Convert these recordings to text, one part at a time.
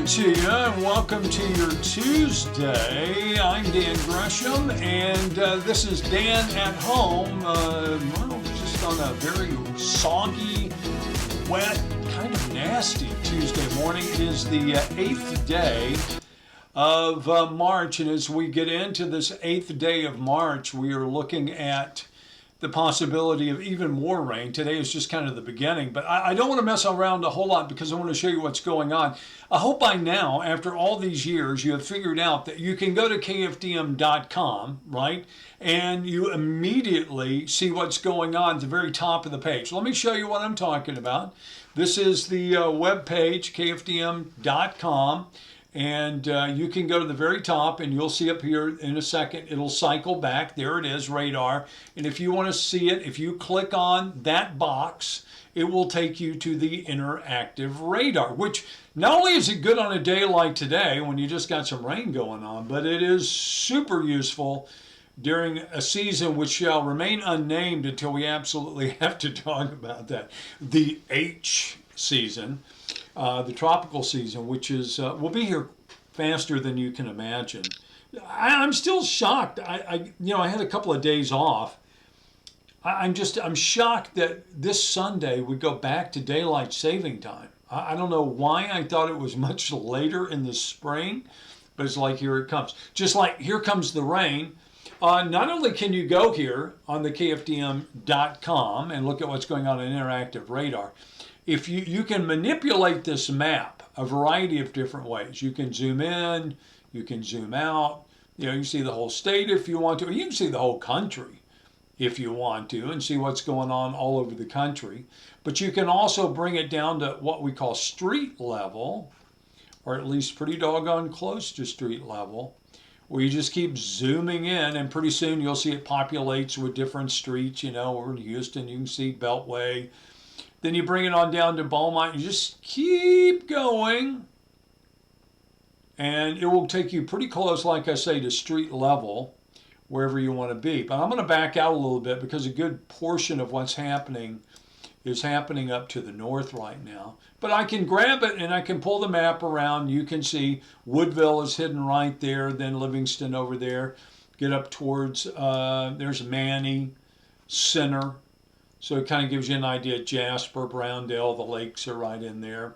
morning to you, and welcome to your Tuesday. I'm Dan Gresham, and this is Dan at Home. Just on a very soggy, wet, kind of nasty Tuesday morning. It is the 8th day of March, and as we get into this 8th day of March, we are looking at the possibility of even more rain. Today is just kind of the beginning, but I don't want to mess around a whole lot because I want to show you what's going on. I hope by now, after all these years, you have figured out that you can go to KFDM.com, right? And you immediately see what's going on at the very top of the page. Let me show you what I'm talking about. This is the web page, KFDM.com. And you can go to the very top and you'll see up here in a second, it'll cycle back. There it is, radar. And if you want to see it, if you click on that box, it will take you to the interactive radar, which not only is it good on a day like today when you just got some rain going on, but it is super useful during a season which shall remain unnamed until we absolutely have to talk about that. The H season. The tropical season, which is will be here faster than you can imagine. I'm still shocked. I had a couple of days off. I'm shocked that this Sunday we go back to daylight saving time. I don't know why I thought it was much later in the spring, but it's like here it comes. Just like here comes the rain. Not only can you go here on the KFDM.com and look at what's going on in interactive radar, if you can manipulate this map a variety of different ways. You can zoom in, you can zoom out, you can see the whole state if you want to, or you can see the whole country if you want to and see what's going on all over the country. But you can also bring it down to what we call street level, or at least pretty doggone close to street level, where you just keep zooming in and pretty soon you'll see it populates with different streets. Over in Houston you can see Beltway. Then you bring it on down to Beaumont. You just keep going. And it will take you pretty close, like I say, to street level, wherever you want to be. But I'm going to back out a little bit because a good portion of what's happening is happening up to the north right now. But I can grab it and I can pull the map around. You can see Woodville is hidden right there. Then Livingston over there. Get up towards, there's Manny, Center. So it kind of gives you an idea. Jasper, Browndale, the lakes are right in there.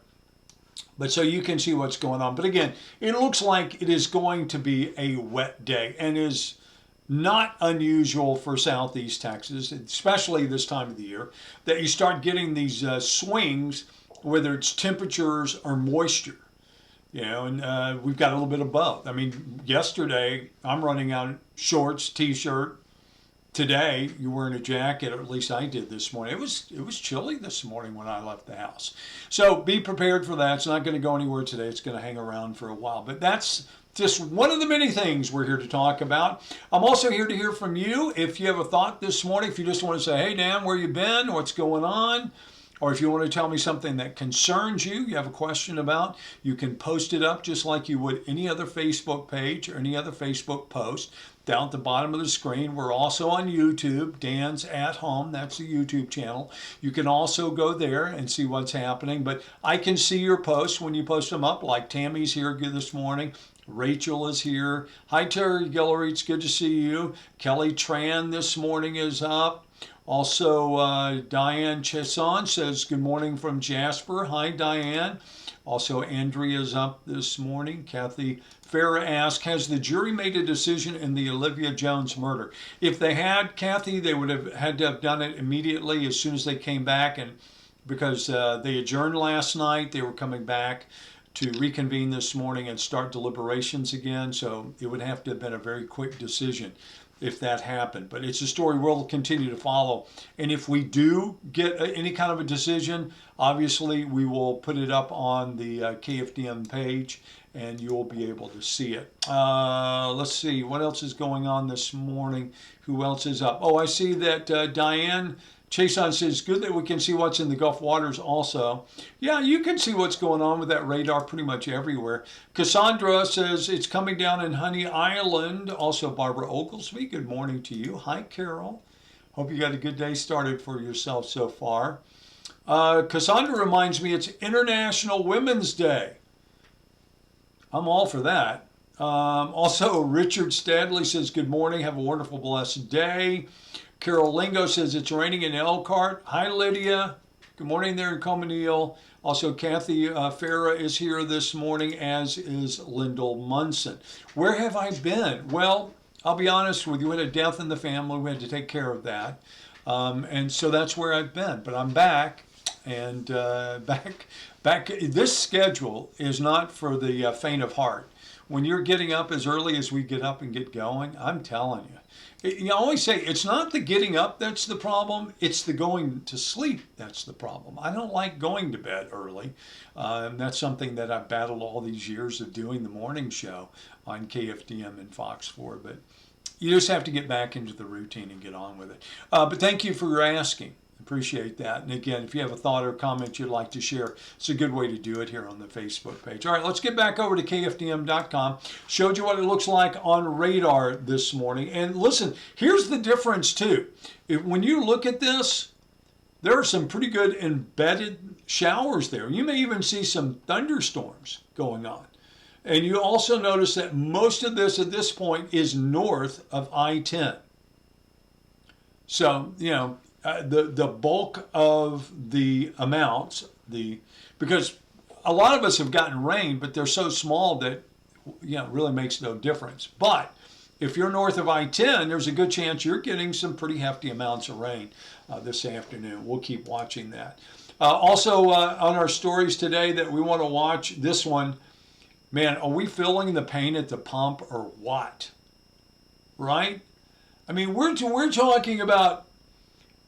But so you can see what's going on. But again, it looks like it is going to be a wet day and is not unusual for southeast Texas, especially this time of the year, that you start getting these swings, whether it's temperatures or moisture. And we've got a little bit of both. I mean, yesterday, I'm running out shorts, t-shirt. Today, you're wearing a jacket, or at least I did this morning. It was chilly this morning when I left the house. So be prepared for that. It's not going to go anywhere today. It's going to hang around for a while. But that's just one of the many things we're here to talk about. I'm also here to hear from you. If you have a thought this morning, if you just want to say, hey, Dan, where you been? What's going on? Or if you want to tell me something that concerns you, you have a question about, you can post it up just like you would any other Facebook page or any other Facebook post. Down at the bottom of the screen, we're also on YouTube, Dan's at Home. That's the YouTube channel. You can also go there and see what's happening. But I can see your posts when you post them up, like Tammy's here this morning. Rachel is here. Hi, Terry Guillory. It's good to see you. Kelly Tran this morning is up. Also, Diane Chesson says, good morning from Jasper. Hi, Diane. Also, Andrea's up this morning. Kathy Farah asked, has the jury made a decision in the Olivia Jones murder? If they had, Kathy, they would have had to have done it immediately as soon as they came back. And because they adjourned last night, they were coming back to reconvene this morning and start deliberations again. So it would have to have been a very quick decision if that happened. But it's a story we'll continue to follow. And if we do get any kind of a decision, obviously we will put it up on the KFDM page and you'll be able to see it. Let's see, what else is going on this morning? Who else is up? Oh, I see that Diane Chason says, good that we can see what's in the Gulf waters also. Yeah, you can see what's going on with that radar pretty much everywhere. Cassandra says it's coming down in Honey Island. Also, Barbara Oglesby, good morning to you. Hi, Carol. Hope you got a good day started for yourself so far. Cassandra reminds me it's International Women's Day. I'm all for that. Also, Richard Stadley says, good morning. Have a wonderful, blessed day. Carol Lingo says, it's raining in Elkhart. Hi, Lydia. Good morning there in Cominille. Also, Kathy Farah is here this morning, as is Lyndall Munson. Where have I been? Well, I'll be honest with you. We had a death in the family. We had to take care of that. And so that's where I've been. But I'm back. And back. This schedule is not for the faint of heart. When you're getting up as early as we get up and get going, I'm telling you. You always say it's not the getting up that's the problem, it's the going to sleep that's the problem. I don't like going to bed early. That's something that I've battled all these years of doing the morning show on KFDM and Fox 4. But you just have to get back into the routine and get on with it. But thank you for asking. Appreciate that. And again, if you have a thought or comment you'd like to share, it's a good way to do it here on the Facebook page. All right, let's get back over to KFDM.com. Showed you what it looks like on radar this morning. And listen, here's the difference too. When you look at this, there are some pretty good embedded showers there. You may even see some thunderstorms going on. And you also notice that most of this at this point is north of I-10. So, you know, the bulk of the amounts, because a lot of us have gotten rain, but they're so small that, you know, it really makes no difference. But if you're north of I-10, there's a good chance you're getting some pretty hefty amounts of rain this afternoon. We'll keep watching that. Also, on our stories today that we want to watch, this one, man, are we feeling the pain at the pump or what? Right? I mean, we're talking about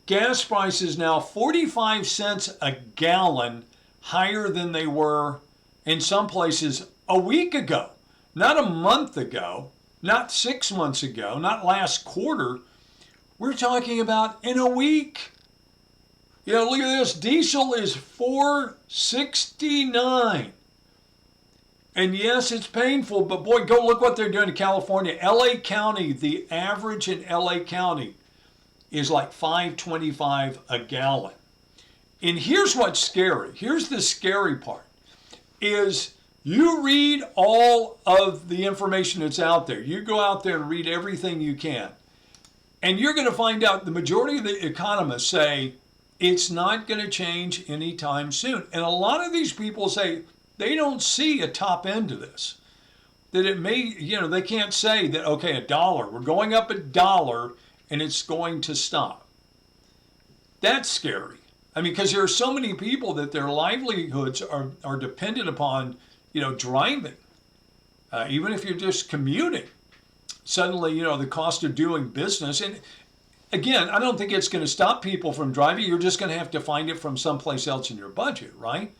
gas prices now 45 cents a gallon higher than they were in some places a week ago, not a month ago, not 6 months ago, not last quarter. We're talking about in a week. You know, look at this. Diesel is $4.69. And yes, it's painful, but boy, go look what they're doing in California. LA County, the average in LA County is like $5.25 a gallon. And here's what's scary. Here's the scary part, is you read all of the information that's out there. You go out there and read everything you can. And you're going to find out the majority of the economists say it's not going to change anytime soon. And a lot of these people say they don't see a top end to this. That it may, you know, they can't say that, okay, $1, we're going up $1 and it's going to stop. That's scary. I mean, because there are so many people that their livelihoods are dependent upon, you know, driving. Even if you're just commuting, suddenly, you know, the cost of doing business. And again, I don't think it's going to stop people from driving. You're just going to have to find it from someplace else in your budget, right?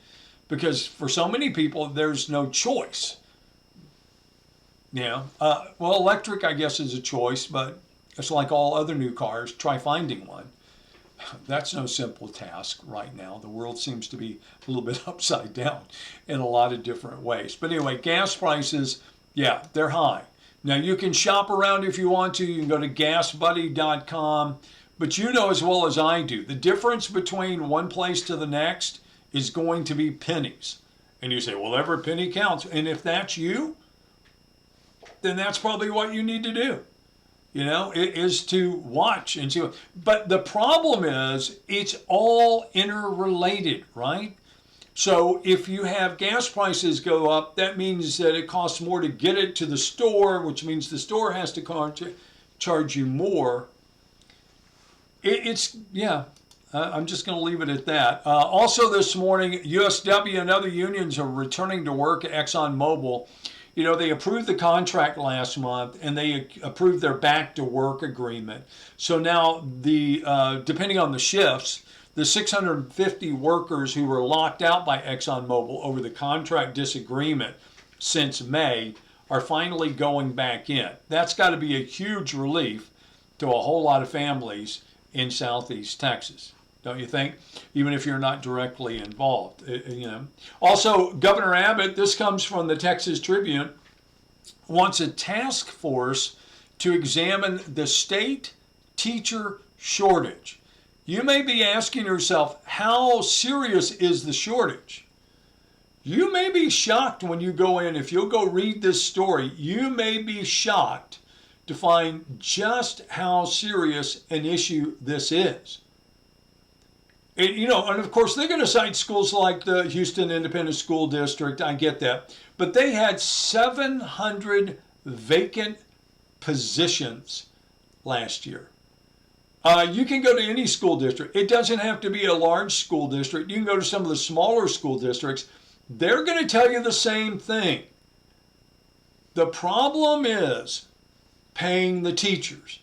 Because for so many people, there's no choice. Yeah. Well, electric, I guess, is a choice, but it's like all other new cars. Try finding one. That's no simple task right now. The world seems to be a little bit upside down in a lot of different ways. But anyway, gas prices, yeah, they're high. Now, you can shop around if you want to. You can go to gasbuddy.com. But you know as well as I do, the difference between one place to the next is going to be pennies. And you say, well, every penny counts. And if that's you, then that's probably what you need to do. You know, it is to watch and see. But the problem is it's all interrelated, right? So if you have gas prices go up, that means that it costs more to get it to the store, which means the store has to charge you more. I'm just going to leave it at that. Also this morning, USW and other unions are returning to work at ExxonMobil. You know, they approved the contract last month and they approved their back to work agreement. So now depending on the shifts, the 650 workers who were locked out by ExxonMobil over the contract disagreement since May are finally going back in. That's got to be a huge relief to a whole lot of families in Southeast Texas, don't you think? Even if you're not directly involved, you know. Also, Governor Abbott, this comes from the Texas Tribune, wants a task force to examine the state teacher shortage. You may be asking yourself, how serious is the shortage? You may be shocked when you go in. If you'll go read this story, you may be shocked to find just how serious an issue this is. And of course, they're going to cite schools like the Houston Independent School District. I get that. But they had 700 vacant positions last year. You can go to any school district. It doesn't have to be a large school district. You can go to some of the smaller school districts. They're going to tell you the same thing. The problem is paying the teachers.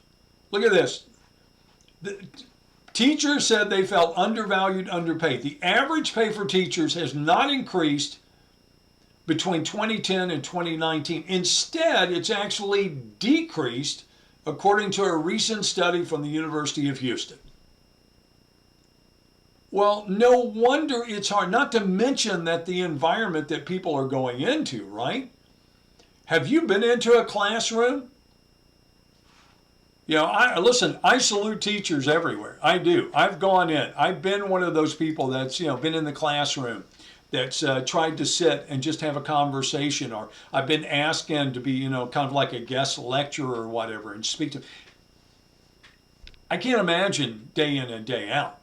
Look at this. The teachers said they felt undervalued, underpaid. The average pay for teachers has not increased between 2010 and 2019. Instead, it's actually decreased, according to a recent study from the University of Houston. Well, no wonder it's hard, not to mention that the environment that people are going into, right? Have you been into a classroom? Listen, I salute teachers everywhere. I do. I've gone in. I've been one of those people that's, been in the classroom, that's tried to sit and just have a conversation, or I've been asked in to be, kind of like a guest lecturer or whatever and speak to. I can't imagine day in and day out.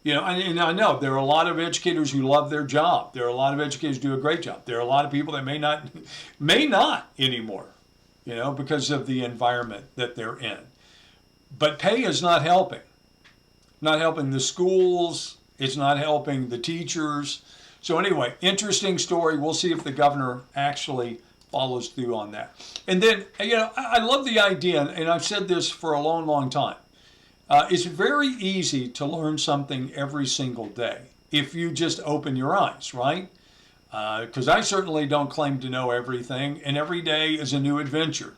And I know there are a lot of educators who love their job. There are a lot of educators who do a great job. There are a lot of people that may not anymore, because of the environment that they're in. But pay is not helping. Not helping the schools. It's not helping the teachers. So anyway, interesting story. We'll see if the governor actually follows through on that. And then, I love the idea, and I've said this for a long, long time. It's very easy to learn something every single day if you just open your eyes, right? Because I certainly don't claim to know everything, and every day is a new adventure.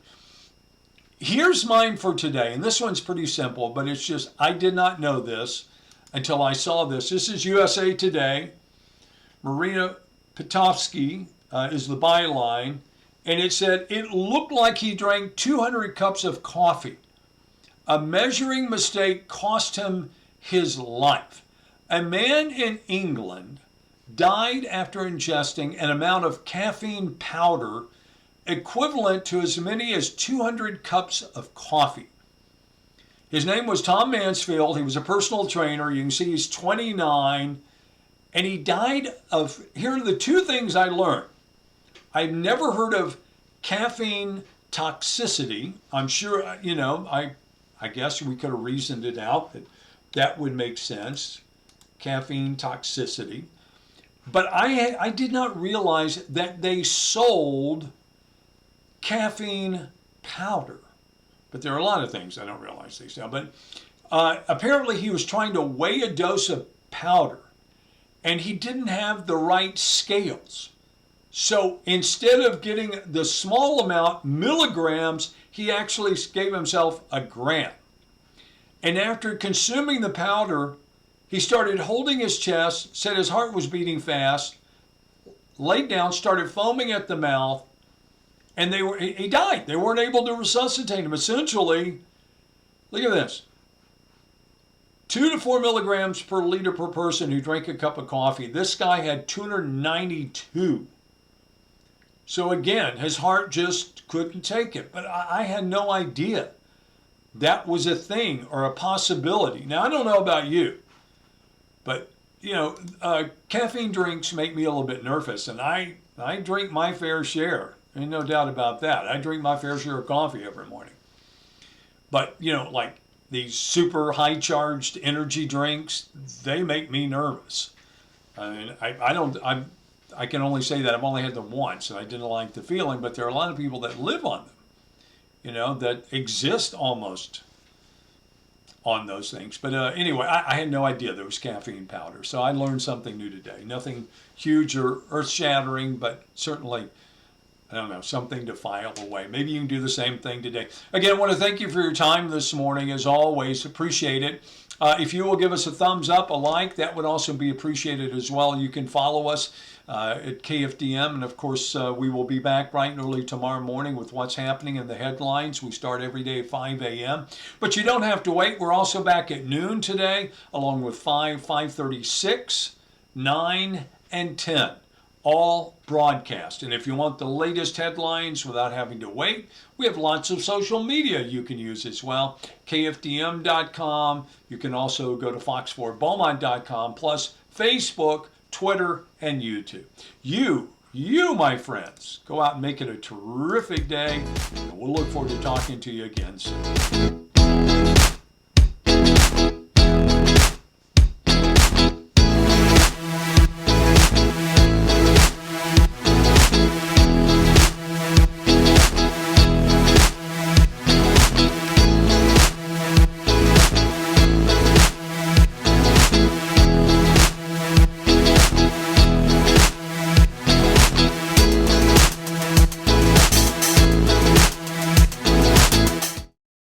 Here's mine for today, and this one's pretty simple, but it's just, I did not know this until I saw this. This is USA Today. Marina Petovsky is the byline, and it said, it looked like he drank 200 cups of coffee. A measuring mistake cost him his life. A man in England died after ingesting an amount of caffeine powder equivalent to as many as 200 cups of coffee. His name was Tom Mansfield. He was a personal trainer. You can see he's 29. And he died of, here are the two things I learned. I've never heard of caffeine toxicity. I'm sure, I guess we could have reasoned it out that would make sense. Caffeine toxicity. But I did not realize that they sold caffeine powder. But there are a lot of things I don't realize they sell. But apparently he was trying to weigh a dose of powder, and he didn't have the right scales. So instead of getting the small amount, milligrams, he actually gave himself a gram. And after consuming the powder, he started holding his chest, said his heart was beating fast, laid down, started foaming at the mouth, and he died. They weren't able to resuscitate him. Essentially, look at this. 2 to 4 milligrams per liter per person who drank a cup of coffee. This guy had 292. So again, his heart just couldn't take it. But I had no idea that was a thing or a possibility. Now, I don't know about you, but, caffeine drinks make me a little bit nervous. And I drink my fair share. Ain't no doubt about that. I drink my fair share of coffee every morning. But, like these super high-charged energy drinks, they make me nervous. I mean, I can only say that I've only had them once, and I didn't like the feeling, but there are a lot of people that live on them, that exist almost on those things. But anyway, I had no idea there was caffeine powder, so I learned something new today. Nothing huge or earth-shattering, but certainly, I don't know, something to file away. Maybe you can do the same thing today. Again, I want to thank you for your time this morning. As always, appreciate it. If you will give us a thumbs up, a like, that would also be appreciated as well. You can follow us at KFDM. And of course, we will be back bright and early tomorrow morning with what's happening in the headlines. We start every day at 5 a.m. But you don't have to wait. We're also back at noon today, along with 5, 5:36, 9, and 10. all broadcast. And if you want the latest headlines without having to wait, we have lots of social media you can use as well. KFDM.com. You can also go to fox4beaumont.com, plus Facebook, Twitter, and YouTube. You, my friends, go out and make it a terrific day. And we'll look forward to talking to you again soon.